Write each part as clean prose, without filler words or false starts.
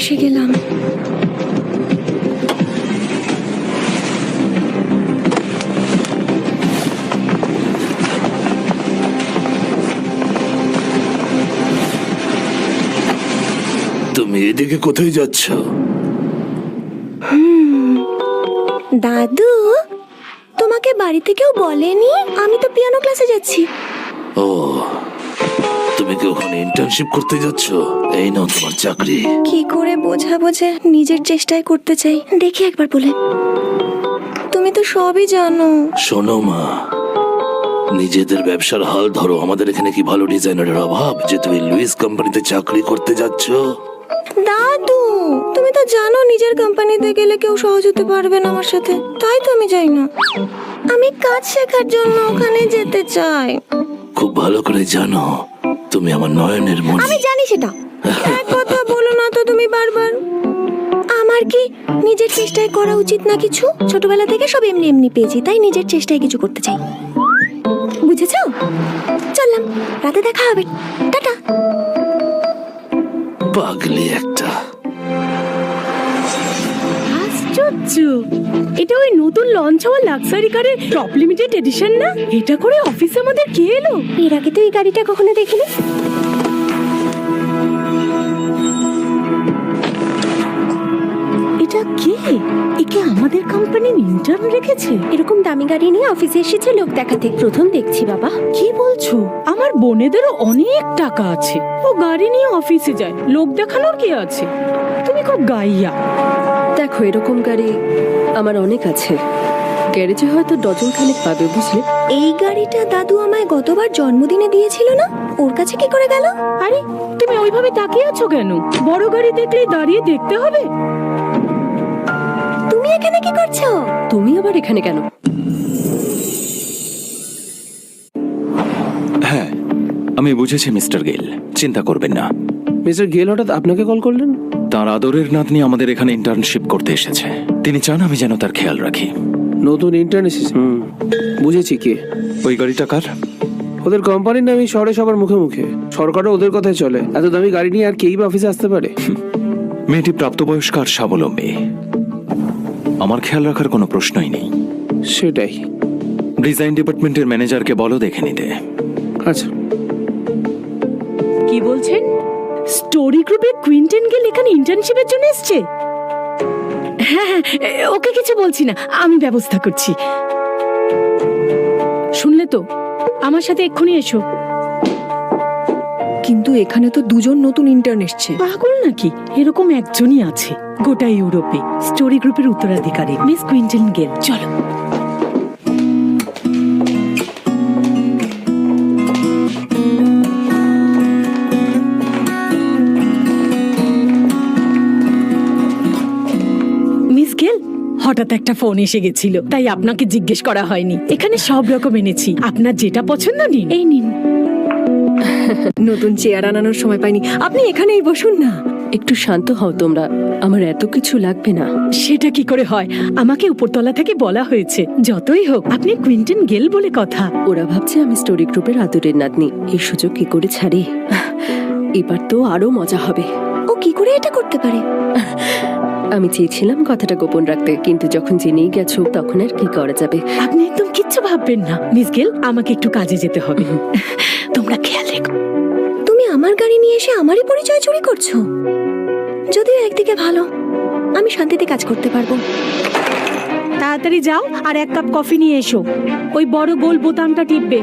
এসে গেলাম। তুমি এদিকে কোথায় যাচ্ছ? দাদু, তোমাকে বাড়িতে কেউ বলেনি? আমি তো পিয়ানো ক্লাসে যাচ্ছি। ও, তুমি কি ওখানে ইন্টার্নশিপ করতে যাচ্ছ? এই নাও তোমার চাকরি। কি করে বোঝাবো যে নিজের চেষ্টায় করতে চাই? দেখি একবার বলে। তুমি তো সবই জানো। শোনো মা, নিজেদের ব্যবসার হাল ধরো। আমাদের এখানে কি ভালো ডিজাইনারের অভাব যে তুমি লুইস কোম্পানিতে চাকরি করতে যাচ্ছ? দাদু, তুমি তো জানো নিজের কোম্পানিতে গেলে কেউ সহজ হতে পারবে না আমার সাথে। তাই তো আমি যাই না। আমি কাজ শেখার জন্য ওখানে যেতে চাই। খুব ভালো করে জানো তুমি আমার নয়নের মণি। আমি জানি সেটা। এক কথা বলো না তো তুমি বারবার। আমার কি নিজের চেষ্টায় করা উচিত না কিছু? ছোটবেলা থেকে সব এমনি এমনি পেয়েছি, তাই নিজের চেষ্টায় কিছু করতে চাই। বুঝেছো? চললাম, রাতে দেখা হবে। টাটা। পাগলি একটা। আশ্চর্য, এটা ওই নতুন লঞ্চ হওয়া লাক্সারি কারের টপ লিমিটেড এডিশন না? এটা করে অফিসে আমাদের কে এলো? এর আগে তো এই গাড়িটা কখনো দেখিনি। এটা কে? একে আমাদের কোম্পানির ইন্টার্ন রেখেছে? এরকম দামি গাড়ি নিয়ে অফিসে এসেছে লোক দেখাতে। প্রথম দেখছি বাবা। কি বলছো? আমার বোনেদেরও অনেক টাকা আছে, ও গাড়ি নিয়ে অফিসে যায়। লোক দেখানোর কি আছে? তুমি খুব গাইয়া। দেখো, এরকম গাড়ি আমার অনেক আছে, গ্যারেজে হয়তো ডজন খানেক পাবে, বুঝলে? এই গাড়িটা দাদু আমায় গতবার জন্মদিনে দিয়েছিল না? ওর কাছে কি করে গেল? আরে তুমি ওইভাবে তাকিয়ে আছো কেন? বড় গাড়ি দেখলেই দাঁড়িয়ে দেখতে হবে? তুমি এখানে কি করছো? তুমি আবার এখানে কেন? হ্যাঁ, আমি বুঝেছি মিস্টার গেল, চিন্তা করবেন না। মিস্টার গেল হঠাৎ আপনাকে কল করলেন? তার আদরের নাতনি আমাদের এখানে ইন্টার্নশিপ করতে এসেছে। তিনি চান আমি যেন তার খেয়াল রাখি। নতুন ইন্টার্ন এসেছে? বুঝেছি কে। ওই গাড়িটা কার? ওদের কোম্পানির নামই শহরে সবার মুখে মুখে। সরকারও ওদের কথাই চলে। এত দামি গাড়ি নিয়ে আর কেই বা অফিসে আসতে পারে? মেয়েটি প্রাপ্তবয়স্ক আর স্বাবলম্বী। আমার খেয়াল রাখার কোনো প্রশ্নই নেই। সেটাই। ডিজাইন ডিপার্টমেন্টের ম্যানেজারকে বলো দেখে নিতে। আচ্ছা। কি বলছেন? স্টোরি গ্রুপের কুইন্টেন গেল এখানে ইন্টার্নশিপের জন্য এসেছে? হ্যাঁ হ্যাঁ, ওকে কিছু বলছি না, আমি ব্যবস্থা করছি। শুনলে তো, আমার সাথে এক্ষুনি এসো। কিন্তু এখানে তো দুজন নতুন ইন্টার্ন এসেছে। পাগল নাকি? এরকম একজনই আছে গোটা ইউরোপে, স্টোরি গ্রুপের উত্তরাধিকারী মিস কুইন্টেন গেল। চলো। মিস গেল, হঠাৎ একটা ফোন এসে গেছিল, তাই আপনাকে জিজ্ঞেস করা হয়নি। এখানে সব রকম এনেছি, আপনার যেটা পছন্দ নিন। এই নিন। নতুন চেয়ার আনানোর সময় পাইনি। আপনি এখানেই বসুন না। একটু শান্ত হও তোমরা, আমার এত কিছু লাগবে না। সেটা কি করে হয়? আমাকে উপরতলা থেকে বলা হয়েছে। যতই হোক, আপনি কুইন্টেন গেল বলে কথা। ওরা ভাবছে আমি স্টোরি গ্রুপের আদরের নাতনি। এই সুযোগ কি করে ছাড়ি? এবার তো আরো মজা হবে। ও কি করে এটা করতে পারে? আমি চেয়েছিলাম কথাটা গোপন রাখতে, কিন্তু যখন জেনেই গেছো তখন আর কি করা যাবে। আপনি একদম কিচ্ছু ভাববেন না মিস গেল, আমাকে একটু কাজে যেতে হবে। তোমরা খেয়াল রেখো। তুমি আমার গাড়ি নিয়ে এসে আমারই পরিচয় চুরি করছো। যদিও একদিকে ভালো, আমি শান্তিতে কাজ করতে পারবো। তাড়াতাড়ি যাও আর এক কাপ কফি নিয়ে এসো। ওই বড় গোল বোতামটা টিপবে।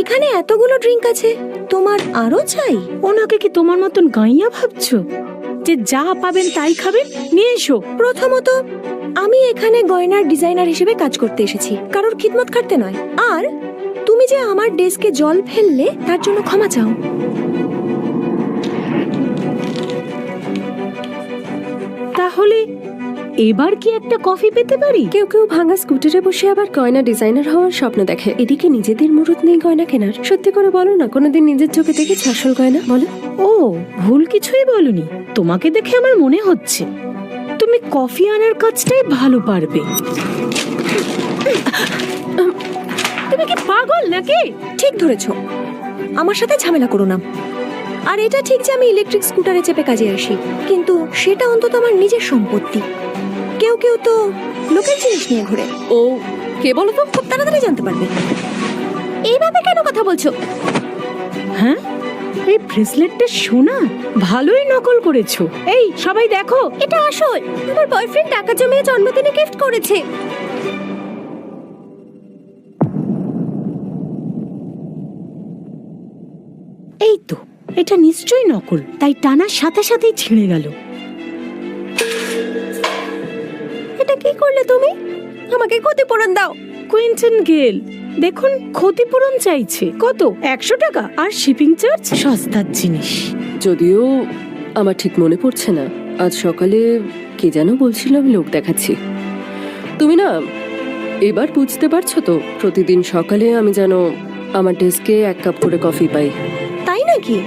এখানে এতগুলো ড্রিঙ্ক আছে, তোমার আরো চাই? ওনাকে কি তোমার মতন গাইয়া ভাবছো যে যা পাবেন তাই খাবেন? নিয়ে এসো। প্রথমত, আমি এখানে গয়নার ডিজাইনার হিসেবে কাজ করতে এসেছি, কারোর খিদমত খাটতে নয়। আর তুমি যে আমার ডেস্কে জল ফেললে তার জন্য ক্ষমা চাও। তাহলে এবার কি একটা কফি পেতে পারি? কেউ কেউ ভাঙা স্কুটারে বসে আবার গয়না ডিজাইনার হওয়ার স্বপ্ন দেখে। এদিকে নিজেদের মুরুদ নেই গয়না কেনার। সত্যি করে বলো না, কোনোদিন নিজের চোখে দেখেছি আসল গয়না? বলো। ও, ভুল কিছুই বলনি। তোমাকে দেখে আমার মনে হচ্ছে তুমি কফি আনার কাজটাই ভালো পারবে। তুমি কি পাগল নাকি? ঠিক ধরেছো, আমার সাথে ঝামেলা করো না। আর এটা ঠিক যে আমি ইলেকট্রিক স্কুটারে চেপে কাজে আসি, কিন্তু সেটা অন্তত আমার নিজের সম্পত্তি। কেউ কেউ তো লোকের জিনিস নিয়ে ঘুরে। ও কে বলো তো? খুব তাড়াতাড়ি জানতে পারবে। এইভাবে কেন কথা বলছো? হ্যাঁ, এই ব্রেসলেটটা সোনা, ভালোই নকল করেছো। এই সবাই দেখো, এটা আসল। আমার বয়ফ্রেন্ড টাকা জমিয়ে জন্মদিনে গিফট করেছে। এই তো, এটা নিশ্চয়ই নকল, তাই টানার সাথে সাথেই ছিঁড়ে গেল। এটা কি করলে তুমি? আমাকে ক্ষতিপূরণ দাও। কুইন্টন গেল, দেখুন ক্ষতিপূরণ চাইছে। কত? 100 টাকা, আর শিপিং চার্জ। সস্তার জিনিস। যদিও আমার ঠিক মনে পড়ছে না, আজ সকালে কে যেন বলছিল আমি লোক দেখাচ্ছি। তুমি না এবার বুঝতে পারছো তো, প্রতিদিন সকালে আমি যেন আমার ডেস্কে 1 কাপ করে কফি পাই। তাই নাকি?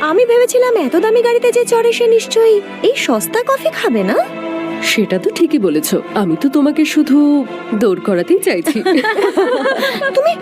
আমি ভেবেছিলাম এত দামি গাড়িতে যে চড়ে সে নিশ্চয়ই এই সস্তা কফি খাবে না। সেটা তো ঠিকই বলেছো, আমি তো তোমাকে শুধু দৌড় করাতেই চাইছি। তুমি